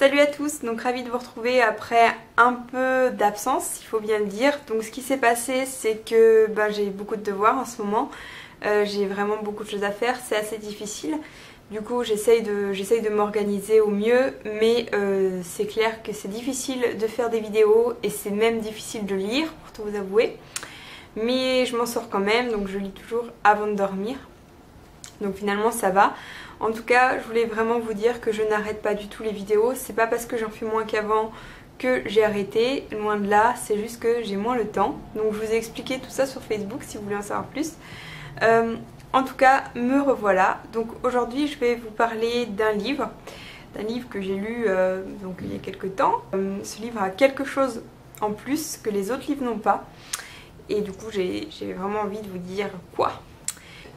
Salut à tous, donc ravie de vous retrouver après un peu d'absence, il faut bien le dire. Donc ce qui s'est passé, c'est que j'ai beaucoup de devoirs en ce moment, j'ai vraiment beaucoup de choses à faire, c'est assez difficile. Du coup j'essaye de m'organiser au mieux, mais c'est clair que c'est difficile de faire des vidéos et c'est même difficile de lire, pour tout vous avouer. Mais je m'en sors quand même, donc je lis toujours avant de dormir. Donc finalement ça va. En tout cas, je voulais vraiment vous dire que je n'arrête pas du tout les vidéos. C'est pas parce que j'en fais moins qu'avant que j'ai arrêté, loin de là, c'est juste que j'ai moins le temps. Donc je vous ai expliqué tout ça sur Facebook si vous voulez en savoir plus. En tout cas, me revoilà. Donc aujourd'hui, je vais vous parler d'un livre que j'ai lu donc il y a quelques temps. Ce livre a quelque chose en plus que les autres livres n'ont pas. Et du coup, j'ai vraiment envie de vous dire quoi.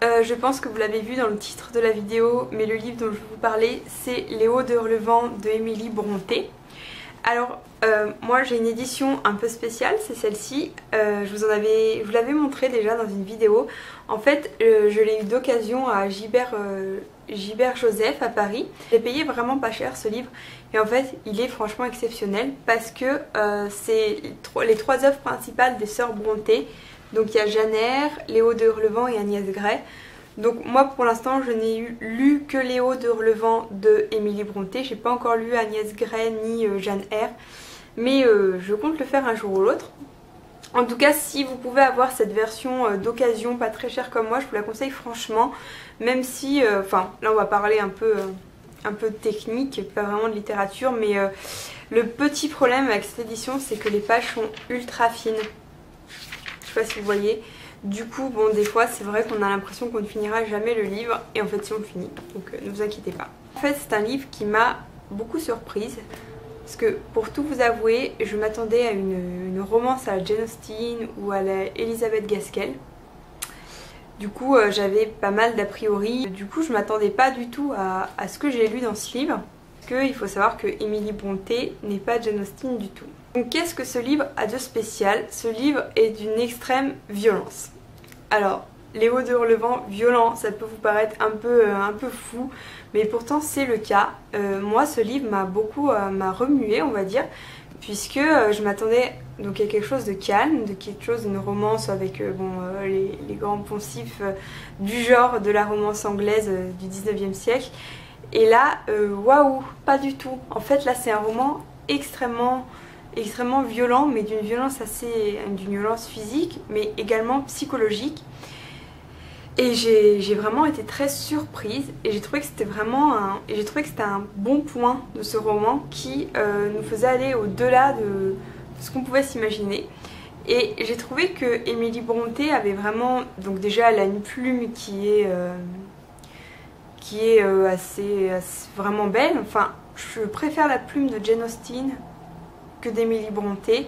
Je pense que vous l'avez vu dans le titre de la vidéo, mais le livre dont je vais vous parler, c'est Les Hauts de Hurlevent de Émilie Brontë. Alors, moi j'ai une édition un peu spéciale, c'est celle-ci. Je vous l'avais montré déjà dans une vidéo. En fait, je l'ai eu d'occasion à Gibert Joseph à Paris. J'ai payé vraiment pas cher ce livre. Et en fait, il est franchement exceptionnel parce que c'est les trois œuvres principales des sœurs Brontë. Donc il y a Jane Eyre, Léo de Hurlevent et Agnès Gray. Donc moi pour l'instant je n'ai lu que Léo de Hurlevent de Émilie Brontë. J'ai pas encore lu Agnès Gray ni Jane Eyre. Mais je compte le faire un jour ou l'autre. En tout cas, si vous pouvez avoir cette version d'occasion pas très chère comme moi, je vous la conseille franchement. Même si, là on va parler un peu technique, pas vraiment de littérature. Mais le petit problème avec cette édition, c'est que les pages sont ultra fines. Je sais pas si vous voyez. Du coup, bon, des fois, c'est vrai qu'on a l'impression qu'on ne finira jamais le livre. Et en fait, si on le finit. Donc, ne vous inquiétez pas. En fait, c'est un livre qui m'a beaucoup surprise. Parce que, pour tout vous avouer, je m'attendais à une romance à la Jane Austen ou à la Elisabeth Gaskell. Du coup, j'avais pas mal d'a priori. Du coup, je m'attendais pas du tout à ce que j'ai lu dans ce livre. Parce qu'il faut savoir que Émilie Brontë n'est pas Jane Austen du tout. Donc qu'est-ce que ce livre a de spécial? Ce livre est d'une extrême violence. Alors, Les Hauts de Hurlevent, violent, ça peut vous paraître un peu fou, mais pourtant c'est le cas. Moi, ce livre m'a remué, on va dire, puisque je m'attendais donc à quelque chose de calme, d'une romance avec les grands poncifs du genre de la romance anglaise du 19e siècle. Et là, waouh, pas du tout. En fait, là, c'est un roman extrêmement violent, mais d'une violence physique, mais également psychologique. Et j'ai vraiment été très surprise et j'ai trouvé que c'était un bon point de ce roman qui nous faisait aller au-delà de ce qu'on pouvait s'imaginer. Et j'ai trouvé que Émilie Brontë avait vraiment, donc déjà elle a une plume qui est assez vraiment belle. Enfin, je préfère la plume de Jane Austen que d'Émilie Brontë,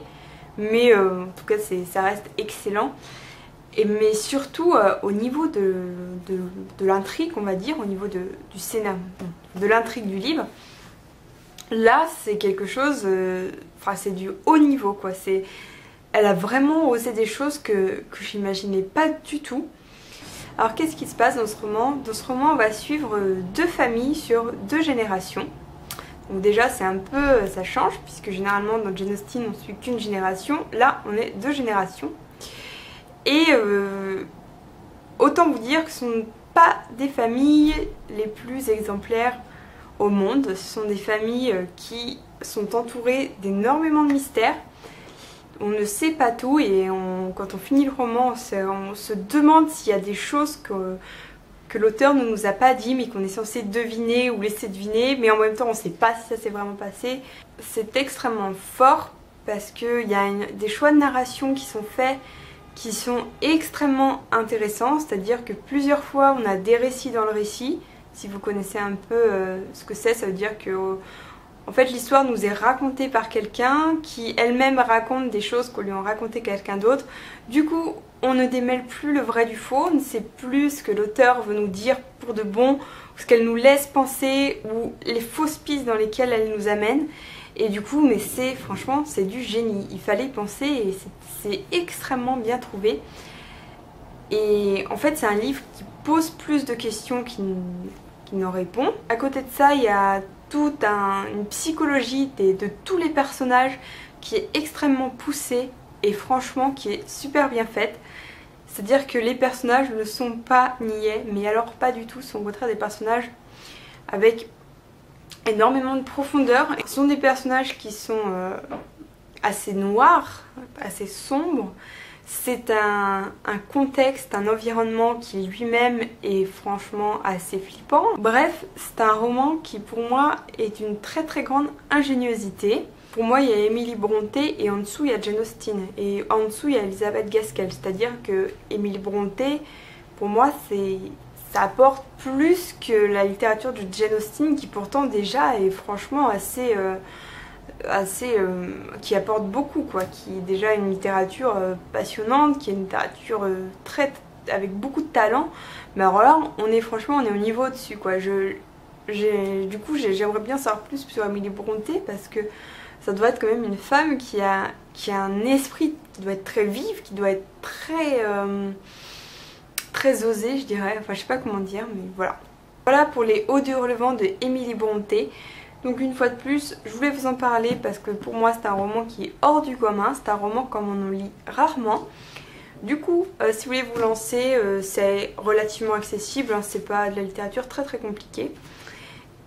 mais en tout cas ça reste excellent. Mais surtout au niveau de l'intrigue, on va dire, au niveau du scénario, de l'intrigue du livre, là c'est quelque chose, c'est du haut niveau quoi. Elle a vraiment osé des choses que j'imaginais pas du tout. Alors qu'est-ce qui se passe dans ce roman? Dans ce roman on va suivre deux familles sur deux générations. Donc déjà ça change puisque généralement dans Jane Austen on suit qu'une génération. Là on est deux générations. Et autant vous dire que ce ne sont pas des familles les plus exemplaires au monde. Ce sont des familles qui sont entourées d'énormément de mystères. On ne sait pas tout et quand on finit le roman, on se demande s'il y a des choses que l'auteur ne nous a pas dit mais qu'on est censé deviner ou laisser deviner, mais en même temps on ne sait pas si ça s'est vraiment passé. C'est extrêmement fort parce qu'il y a des choix de narration qui sont faits qui sont extrêmement intéressants, c'est-à-dire que plusieurs fois on a des récits dans le récit. Si vous connaissez un peu ce que c'est, ça veut dire que en fait l'histoire nous est racontée par quelqu'un qui elle-même raconte des choses qu'on lui a raconté quelqu'un d'autre. Du coup on ne démêle plus le vrai du faux, on ne sait plus ce que l'auteur veut nous dire pour de bon, ou ce qu'elle nous laisse penser, ou les fausses pistes dans lesquelles elle nous amène. Et du coup, mais franchement, c'est du génie. Il fallait y penser et c'est extrêmement bien trouvé. Et en fait, c'est un livre qui pose plus de questions qu'il n'en répond. À côté de ça, il y a une psychologie de tous les personnages qui est extrêmement poussée et franchement qui est super bien faite. C'est-à-dire que les personnages ne sont pas niais, mais alors pas du tout, sont au contraire des personnages avec énormément de profondeur. Ce sont des personnages qui sont assez noirs, assez sombres. C'est un contexte, un environnement qui lui-même est franchement assez flippant. Bref, c'est un roman qui pour moi est d'une très très grande ingéniosité. Pour moi, il y a Emily Brontë et en dessous il y a Jane Austen. Et en dessous il y a Elizabeth Gaskell. C'est-à-dire que Emily Brontë, pour moi, ça apporte plus que la littérature de Jane Austen qui pourtant déjà est franchement qui apporte beaucoup quoi, qui est déjà une littérature passionnante, qui est une littérature avec beaucoup de talent, mais alors là on est au niveau au-dessus quoi. Du coup j'aimerais bien savoir plus sur Emily Brontë parce que ça doit être quand même une femme qui a un esprit qui doit être très vif, qui doit être très osé je dirais, enfin je sais pas comment dire mais voilà. Voilà pour les Hauts du Relevant de Emily Brontë. Donc une fois de plus, je voulais vous en parler parce que pour moi c'est un roman qui est hors du commun, c'est un roman comme on en lit rarement. Du coup, si vous voulez vous lancer, c'est relativement accessible, hein, c'est pas de la littérature très très compliquée.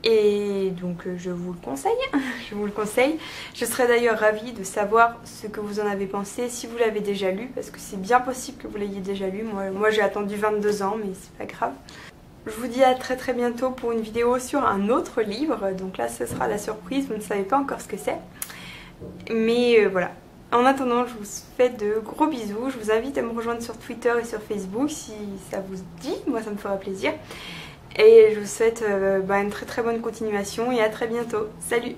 Et donc je vous le conseille, je vous le conseille. Je serais d'ailleurs ravie de savoir ce que vous en avez pensé, si vous l'avez déjà lu, parce que c'est bien possible que vous l'ayez déjà lu. Moi j'ai attendu 22 ans, mais c'est pas grave. Je vous dis à très très bientôt pour une vidéo sur un autre livre. Donc là ce sera la surprise, vous ne savez pas encore ce que c'est. Mais voilà. En attendant, je vous fais de gros bisous. Je vous invite à me rejoindre sur Twitter et sur Facebook si ça vous dit. Moi ça me fera plaisir. Et je vous souhaite une très très bonne continuation et à très bientôt. Salut!